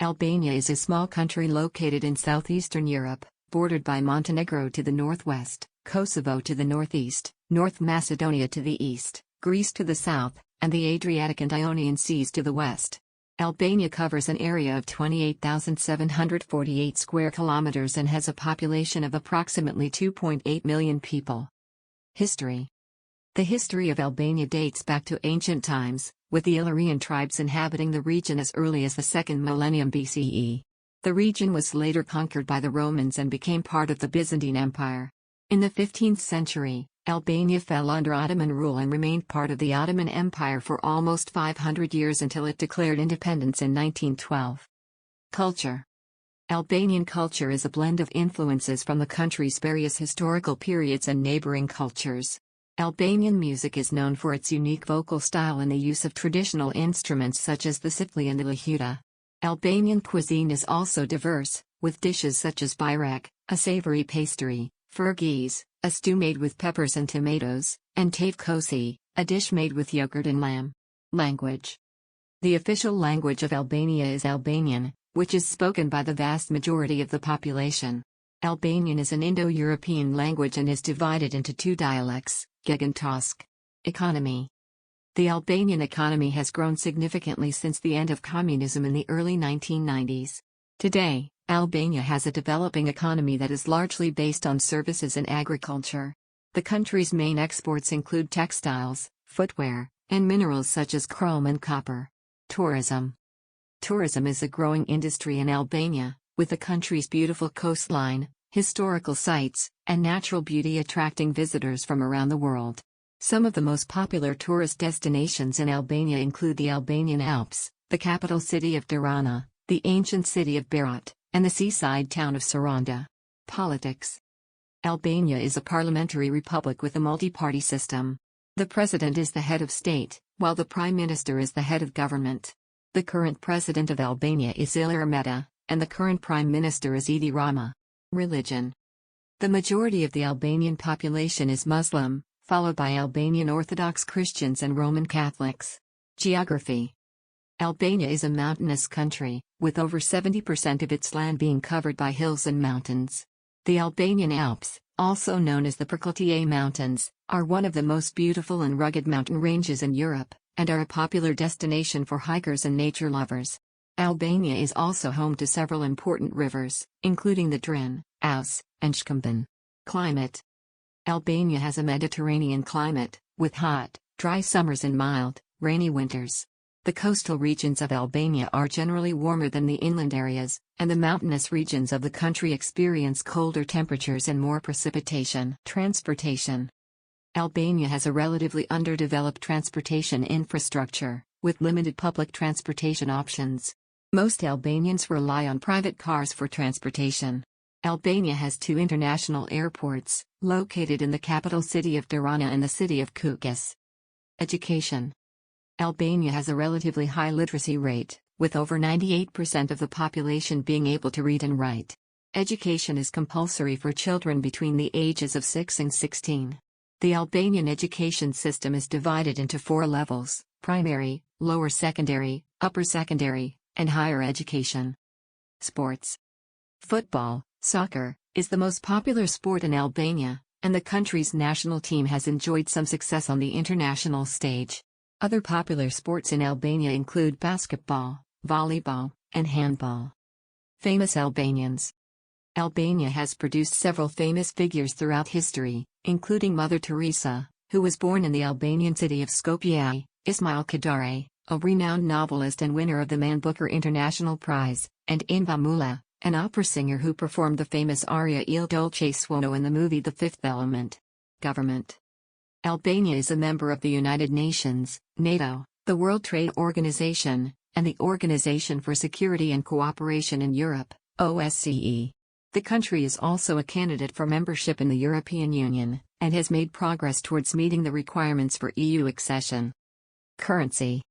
Albania is a small country located in southeastern Europe, bordered by Montenegro to the northwest, Kosovo to the northeast, North Macedonia to the east, Greece to the south, and the Adriatic and Ionian Seas to the west. Albania covers an area of 28,748 square kilometers and has a population of approximately 2.8 million people. History. The history of Albania dates back to ancient times, with the Illyrian tribes inhabiting the region as early as the 2nd millennium BCE. The region was later conquered by the Romans and became part of the Byzantine Empire. In the 15th century, Albania fell under Ottoman rule and remained part of the Ottoman Empire for almost 500 years until it declared independence in 1912. Culture. Albanian culture is a blend of influences from the country's various historical periods and neighboring cultures. Albanian music is known for its unique vocal style and the use of traditional instruments such as the cithli and the lahuta. Albanian cuisine is also diverse, with dishes such as bajrak, a savory pastry, furgis, a stew made with peppers and tomatoes, and tavkosi, a dish made with yogurt and lamb. Language. The official language of Albania is Albanian, which is spoken by the vast majority of the population. Albanian is an Indo-European language and is divided into two dialects, Geg and Tosk. Economy. The Albanian economy has grown significantly since the end of communism in the early 1990s. Today, Albania has a developing economy that is largely based on services and agriculture. The country's main exports include textiles, footwear, and minerals such as chrome and copper. Tourism. Tourism is a growing industry in Albania, with the country's beautiful coastline, historical sites, and natural beauty attracting visitors from around the world. Some of the most popular tourist destinations in Albania include the Albanian Alps, the capital city of Tirana, the ancient city of Berat, and the seaside town of Saranda. Politics. Albania is a parliamentary republic with a multi-party system. The president is the head of state, while the prime minister is the head of government. The current president of Albania is Ilir Meta, and the current prime minister is Edi Rama. Religion. The majority of the Albanian population is Muslim, followed by Albanian Orthodox Christians and Roman Catholics. Geography. Albania is a mountainous country, with over 70% of its land being covered by hills and mountains. The Albanian Alps, also known as the Përkëtie Mountains, are one of the most beautiful and rugged mountain ranges in Europe, and are a popular destination for hikers and nature lovers. Albania is also home to several important rivers, including the Drin, Ouse, and Shkëmbën. Climate. Albania has a Mediterranean climate, with hot, dry summers and mild, rainy winters. The coastal regions of Albania are generally warmer than the inland areas, and the mountainous regions of the country experience colder temperatures and more precipitation. Transportation. Albania has a relatively underdeveloped transportation infrastructure, with limited public transportation options. Most Albanians rely on private cars for transportation. Albania has two international airports, located in the capital city of Tirana and the city of Kukës. Education. Albania has a relatively high literacy rate, with over 98% of the population being able to read and write. Education is compulsory for children between the ages of 6 and 16. The Albanian education system is divided into 4 levels: primary, lower secondary, upper secondary, and higher education. Sports. Football, soccer, is the most popular sport in Albania, and the country's national team has enjoyed some success on the international stage. Other popular sports in Albania include basketball, volleyball, and handball. Famous Albanians. Albania has produced several famous figures throughout history, including Mother Teresa, who was born in the Albanian city of Skopje, Ismail Kadare, a renowned novelist and winner of the Man Booker International Prize, and Inba Mula, an opera singer who performed the famous aria Il Dolce Suono in the movie The Fifth Element. Government. Albania is a member of the United Nations, NATO, the World Trade Organization, and the Organization for Security and Cooperation in Europe, OSCE. The country is also a candidate for membership in the European Union, and has made progress towards meeting the requirements for EU accession. Currency.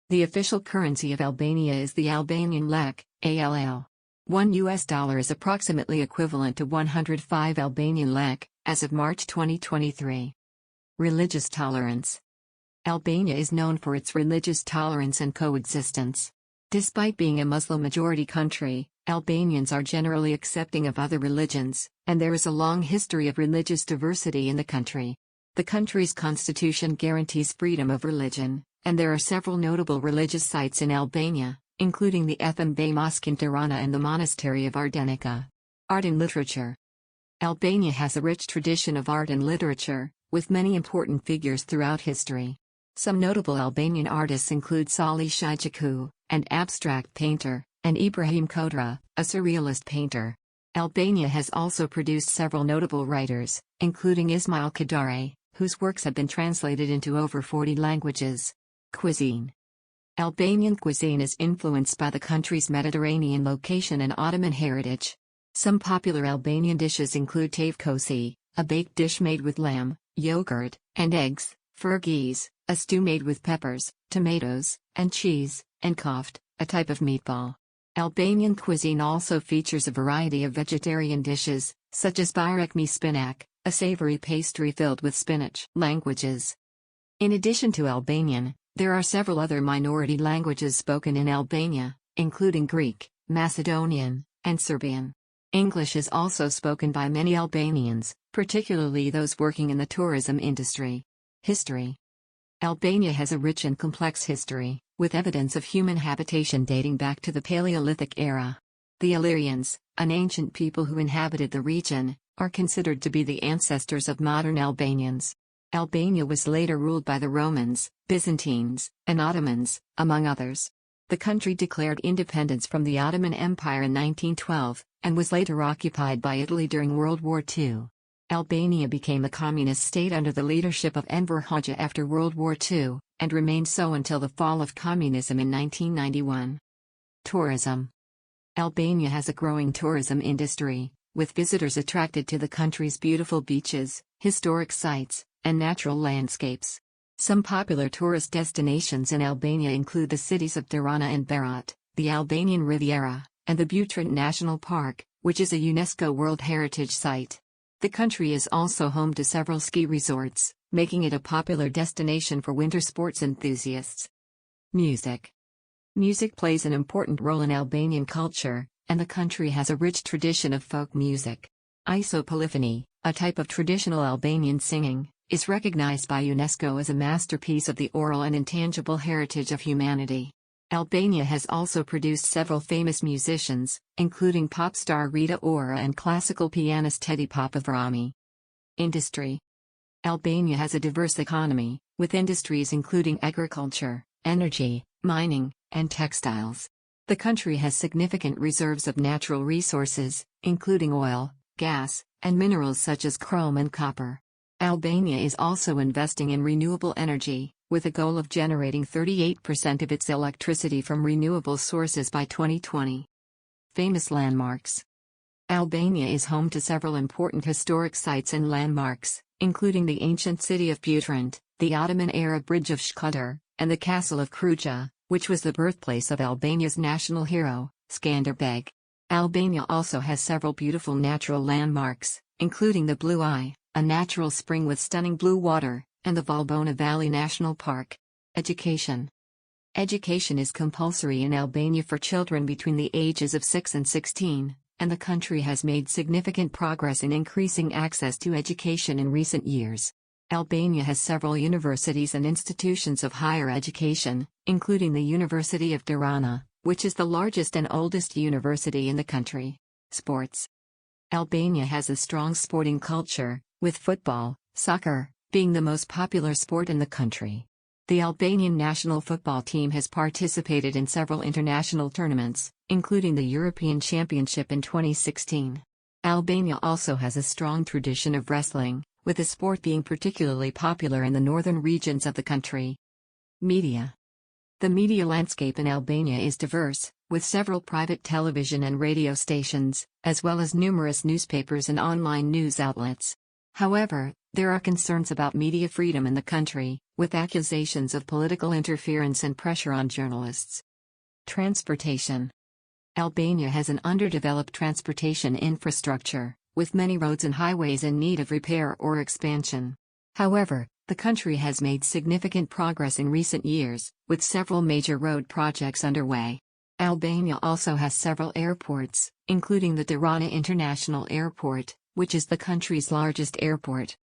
The official currency of Albania is the Albanian lek, ALL. $1 is approximately equivalent to 105 Albanian lek, as of March 2023. Religious tolerance. Albania is known for its religious tolerance and coexistence. Despite being a Muslim-majority country, Albanians are generally accepting of other religions, and there is a long history of religious diversity in the country. The country's constitution guarantees freedom of religion, and there are several notable religious sites in Albania, including the Ethem Bey Mosque in Tirana and the Monastery of Ardenica. Art and literature. Albania has a rich tradition of art and literature, with many important figures throughout history. Some notable Albanian artists include Sali Shijaku, an abstract painter, and Ibrahim Kodra, a surrealist painter. Albania has also produced several notable writers, including Ismail Kadare, whose works have been translated into over 40 languages. Cuisine. Albanian cuisine is influenced by the country's Mediterranean location and Ottoman heritage. Some popular Albanian dishes include tavkosi, a baked dish made with lamb, yogurt, and eggs, furgis, a stew made with peppers, tomatoes, and cheese, and koft, a type of meatball. Albanian cuisine also features a variety of vegetarian dishes, such as birekmi spinak, a savory pastry filled with spinach. Languages. In addition to Albanian, there are several other minority languages spoken in Albania, including Greek, Macedonian, and Serbian. English is also spoken by many Albanians, particularly those working in the tourism industry. History. Albania has a rich and complex history, with evidence of human habitation dating back to the Paleolithic era. The Illyrians, an ancient people who inhabited the region, are considered to be the ancestors of modern Albanians. Albania was later ruled by the Romans, Byzantines, and Ottomans, among others. The country declared independence from the Ottoman Empire in 1912, and was later occupied by Italy during World War II. Albania became a communist state under the leadership of Enver Hoxha after World War II, and remained so until the fall of communism in 1991. Tourism. Albania has a growing tourism industry, with visitors attracted to the country's beautiful beaches, historic sites, and natural landscapes. Some popular tourist destinations in Albania include the cities of Tirana and Berat, the Albanian Riviera, and the Butrint National Park, which is a UNESCO World Heritage Site. The country is also home to several ski resorts, making it a popular destination for winter sports enthusiasts. Music. Music plays an important role in Albanian culture, and the country has a rich tradition of folk music. Isopolyphony, a type of traditional Albanian singing, is recognized by UNESCO as a masterpiece of the oral and intangible heritage of humanity. Albania has also produced several famous musicians, including pop star Rita Ora and classical pianist Teddy Papavrami. Industry. Albania has a diverse economy, with industries including agriculture, energy, mining, and textiles. The country has significant reserves of natural resources, including oil, gas, and minerals such as chrome and copper. Albania is also investing in renewable energy, with a goal of generating 38% of its electricity from renewable sources by 2020. Famous landmarks. Albania is home to several important historic sites and landmarks, including the ancient city of Butrint, the Ottoman-era bridge of Shkodër, and the castle of Kruja, which was the birthplace of Albania's national hero, Skanderbeg. Albania also has several beautiful natural landmarks, including the Blue Eye, a natural spring with stunning blue water, and the Valbona Valley National Park. Education. Education is compulsory in Albania for children between the ages of 6 and 16, and the country has made significant progress in increasing access to education in recent years. Albania has several universities and institutions of higher education, including the University of Tirana, which is the largest and oldest university in the country. Sports. Albania has a strong sporting culture, with football, soccer, being the most popular sport in the country. The Albanian national football team has participated in several international tournaments, including the European Championship in 2016. Albania also has a strong tradition of wrestling, with the sport being particularly popular in the northern regions of the country. Media. The media landscape in Albania is diverse, with several private television and radio stations, as well as numerous newspapers and online news outlets. However, there are concerns about media freedom in the country, with accusations of political interference and pressure on journalists. Transportation. Albania has an underdeveloped transportation infrastructure, with many roads and highways in need of repair or expansion. However, the country has made significant progress in recent years, with several major road projects underway. Albania also has several airports, including the Tirana International Airport, which is the country's largest airport.